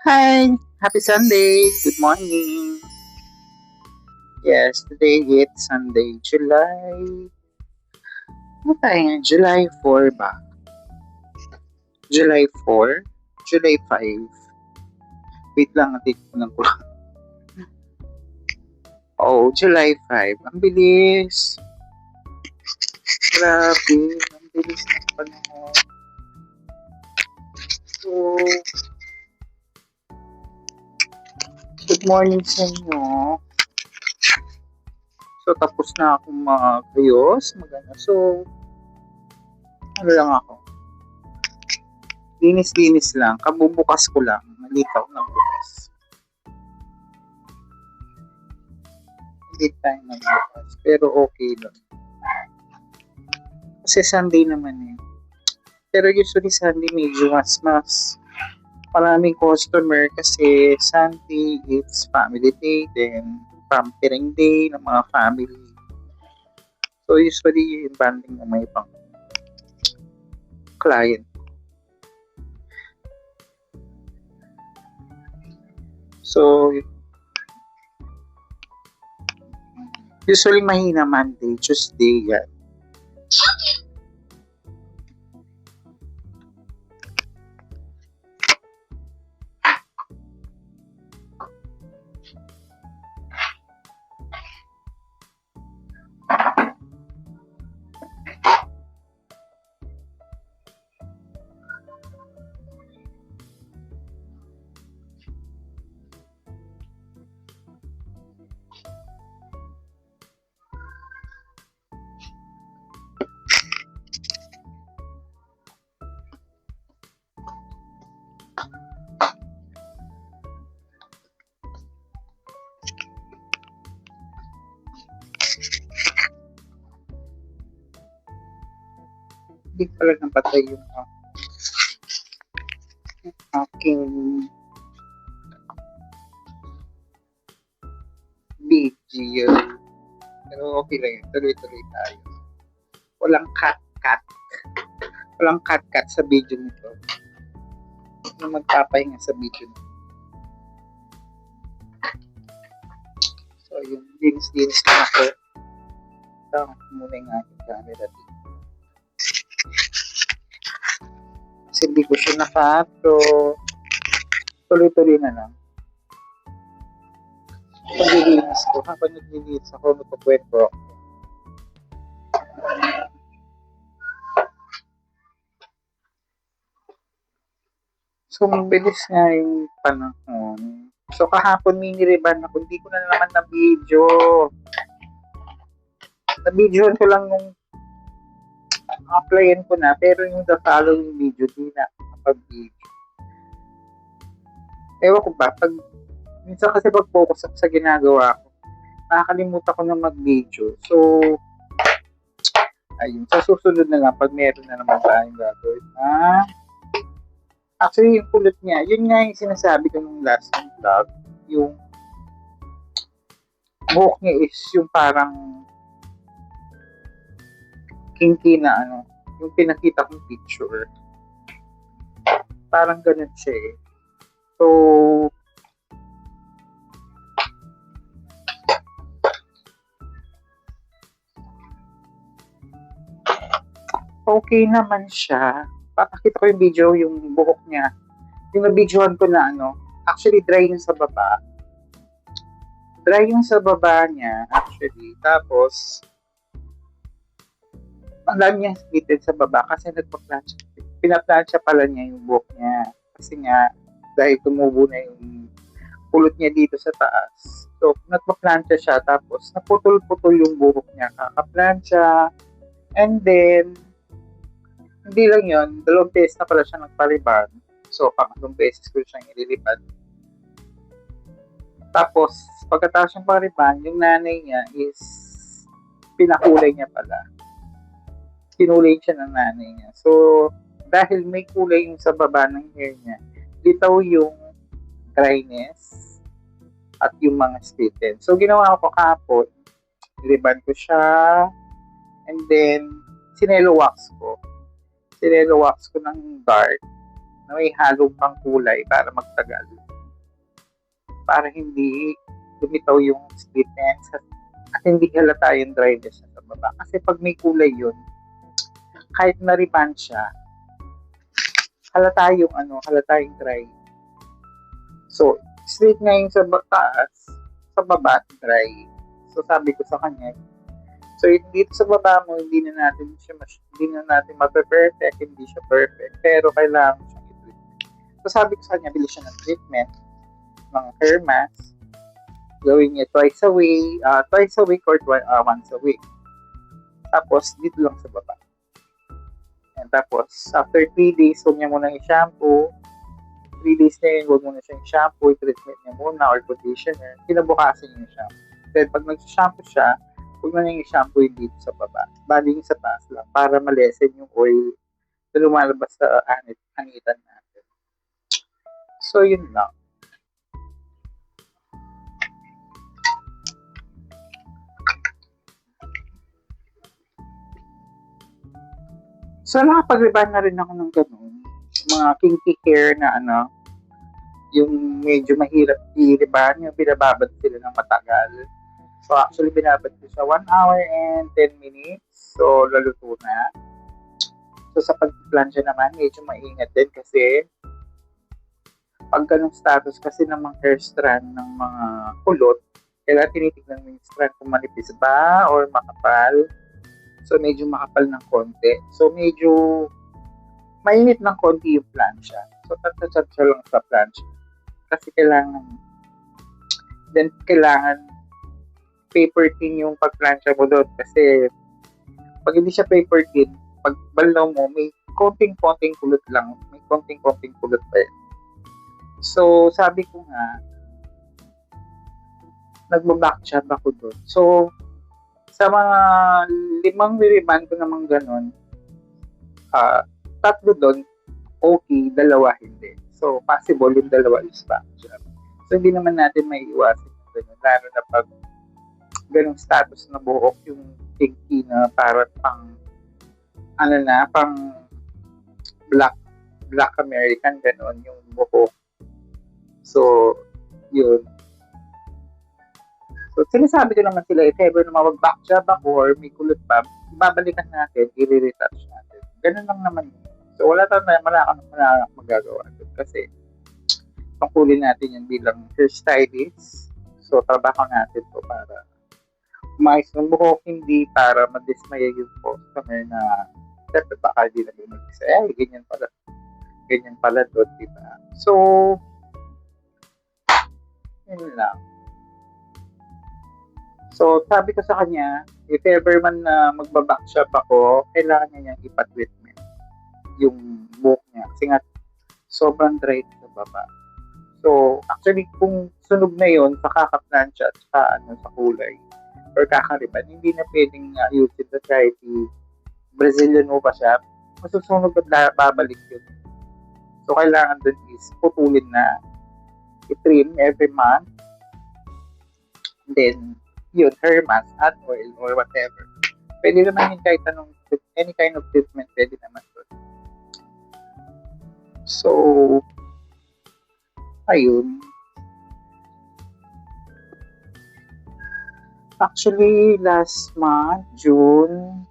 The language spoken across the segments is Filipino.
Hi! Happy Sunday! Good morning! Yes, today it's Sunday, July... Ano tayo ngayon? July 4 ba? July 4? July 5? Wait lang, natin ko lang po. Oh, July 5. Ang bilis! Grabe! Ang bilis ng panahon. So, good morning sa inyo. So, tapos na akong mag-ayos, So, ano lang ako? Linis-linis lang. Kabubukas ko lang. Malitaw ng bukas. Hindi tayo nagbukas. Pero okay lang. Kasi Sunday naman eh. Pero usually Sunday medyo mas maraming customer kasi Sunday it's family day, then pampering day ng mga family. So usually yung banding ng may pang client. So usually mahina Monday, Tuesday yan. Hindi pala napatay yung aking video. Pero okay lang yun. Tuloy-tuloy tayo. Walang cut-cut. Walang cut-cut sa video nito. Ano magpapahinga sa video nito. So, yung linis-linis na ako. Ito, muna yung aking camera dito. Kasi hindi ko siya naka-upload. Tuloy-tuloy na lang. Paglilinis ko. Habang naglilinis ako, magpakwento ako. So, mabilis nga yung panahon. So, kahapon mini-reban ako. Hindi ko na naman na-video. Na-videoan ko lang nung applyan ko na. Pero yung the following video, di na kapag-video. Ewan ko ba, minsan kasi pag-focus ako sa ginagawa ko, nakakalimutan ko na mag-video. So, ayun. Sa susunod na lang, pag meron na naman tayong gagawin. Actually, yung kulot niya, yun nga yung sinasabi ko nung last vlog, yung buhok niya is yung parang kinky na yung pinakita kong picture. Parang ganun siya eh. So, okay naman siya. Papakita ko yung video, yung buhok niya. Yung na-videoan ko na actually dry yung sa baba. Dry yung sa baba niya, actually. Tapos, ang dami niya splitted sa baba kasi nagpa-plancha. Pinaplansya pala niya yung buhok niya. Kasi nga, dahil tumubo na yung pulot niya dito sa taas. So, nagpa-plancha siya. Tapos, naputol-putol yung buhok niya. Kaka-plancha. And then, hindi lang yun. 2 beses na pala siya nagpaliban. So, 3 beses ko siyang ililipad. Tapos, pagkatapos ng pariban, yung nanay niya is pinakulay niya pala. Kinulay siya ng nanay niya. So, dahil may kulay yung sa baba ng hair niya, litaw yung dryness at yung mga splitted. So, ginawa ko kahapon, niliban ko siya, and then, sinelo wax ko ng dark na may halong pang kulay para magtagal. para hindi lumitaw yung split ends at hindi halata yung dryness sa baba. Kasi pag may kulay yun, kahit na-reban siya, halata yung dry. So, straight nga yung sa taas, sa baba, dry. So, sabi ko sa kanya, so dito sa baba mo, hindi na natin mape-perfect, hindi siya perfect, pero kailangan siyang i-treatment. So, sabi ko sa kanya, bili siya ng treatment ng hair mask, gawin niya twice a week or once a week. Tapos, dito lang sa baba. And tapos, after 3 days, huwag niya muna i-shampoo. 3 days na yun, huwag muna siyang i-shampoo, i-treatment niya muna or conditioner. Kinabukasan niya yung shampoo. Then, pag nag-shampoo siya, huwag na niya i-shampoo yung dito sa baba. Bali yung sa taas lang para malesen yung oil na lumalabas sa angitan natin. So, yun lang. So, nakapag-reban na rin ako ng ganun. Mga kinky hair na yung medyo mahirap i-reban, yung binababad sila ng matagal. So, actually, binabad ko siya 1 hour and 10 minutes. So, laluto na. So, sa pag-plancha naman, medyo maingat din kasi pag ganung status kasi ng mga hair strand ng mga kulot, kailangan tinitignan mo yung strand kung manipis ba or makapal. So, medyo makapal ng konti. So, medyo mainit ng konti yung plancha. So, tatsa-tatsa lang sa plancha. Kasi kailangan paper thin yung pag-plancha mo doon. Kasi, pag hindi siya paper thin, pag balaw mo, may konting-konting kulot lang. May konting-konting kulot pa yun. So, sabi ko nga, nagbaback job ako doon. So, sa mga 5 niliman ko namang ganun, 3 doon, okay, 2 hindi. So, possible yung 2 is back job. So, hindi naman natin may iwasin yung ganun. Lalo na pag ganung status na buhok yung kinky na para pang black American, ganun yung buhok. So, yun. So, sinasabi ko naman sila, if ever na mag-back job ako or may kulot pa, babalikan natin, i-retouch natin. Ganun lang naman yun. So, wala kang magagawa doon kasi tungkulin natin yan bilang hairstylist. So, trabaho natin to para umayos ng buhok, hindi para madismaya yung customer na siyempre baka di na mag-isa. Ganyan pala doon, diba? So, yun lang. So, sabi ko sa kanya, if ever man na magbaback shop ako, kailangan niya niyang ipa-treatment yung buhok niya. Kasi nga, sobrang dry sa baba. So, actually, kung sunog na yun sa kaka-plancha at sa kulay or kakariban, hindi na pwedeng ayusin na kahit Brazilian mo pa siya, masusunog at babalik yun. So, kailangan dun is putulin na, i-trim every month, then, yun, hair mask, add oil, or whatever. Pwede naman yun kahit any kind of treatment, pwede naman doon. So, ayun. Actually, last month, June,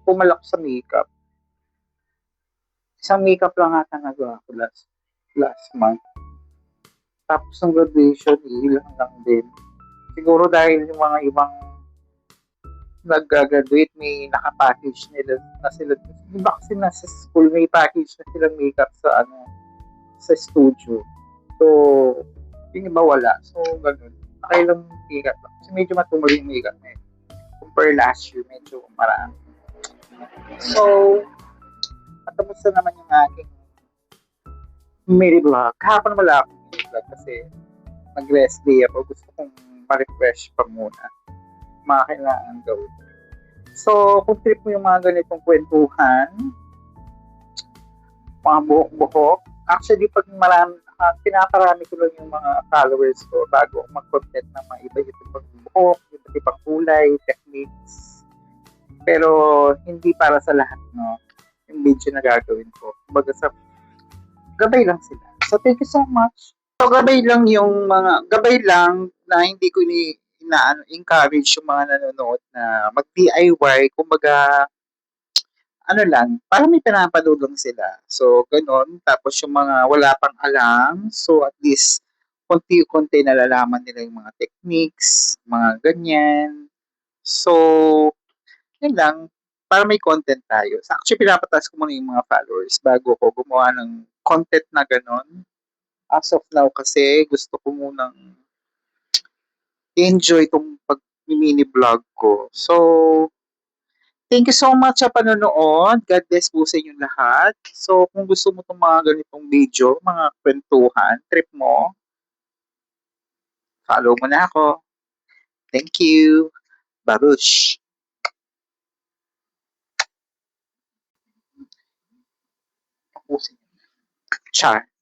pumalak sa makeup. Isang makeup lang ata nagawa ko last month. Tapos ng graduation, ilang lang din. Siguro dahil yung mga ibang nag-graduate, may naka-package nila na sila. Diba kasi nasa school, may package na silang makeup sa studio. So, yung iba wala. So, ganun. Nakailang makeup lang. Kasi medyo matumal yung makeup na yun. Compare last year, medyo marami. So, matapos na naman yung aking mini vlog. Kahapon wala akong mini vlog kasi nag-rest day ako. Gusto kong ma-refresh pa muna. Mga kailangan gawin. So, kung trip mo yung mga ganitong kwentuhan, mga buhok-buhok, actually, pag pinakarami ko lang yung mga followers ko bago mag-content ng mga iba-ibang buhok, iba-ibang kulay, techniques. Pero, hindi para sa lahat, no? Yung video na gagawin ko. Kumbaga gabay lang sila. So, thank you so much. So, gabay lang na hindi ko encourage yung mga nanonood na mag-DIY. Kumbaga, ano lang, parang may pinapanood lang sila. So, ganun. Tapos yung mga wala pang alam, so at least konti-konti nalalaman nila yung mga techniques, mga ganyan. So, yun lang, para may content tayo. So, actually, pinapatas ko muna yung mga followers bago ko gumawa ng content na ganun. As of now kasi, gusto ko munang enjoy tong pag-mini vlog ko. So, thank you so much sa panonood. God bless po sa inyong lahat. So, kung gusto mo itong mga ganitong video, mga kwentuhan, trip mo, follow mo na ako. Thank you. Babush. Tapusin. Char.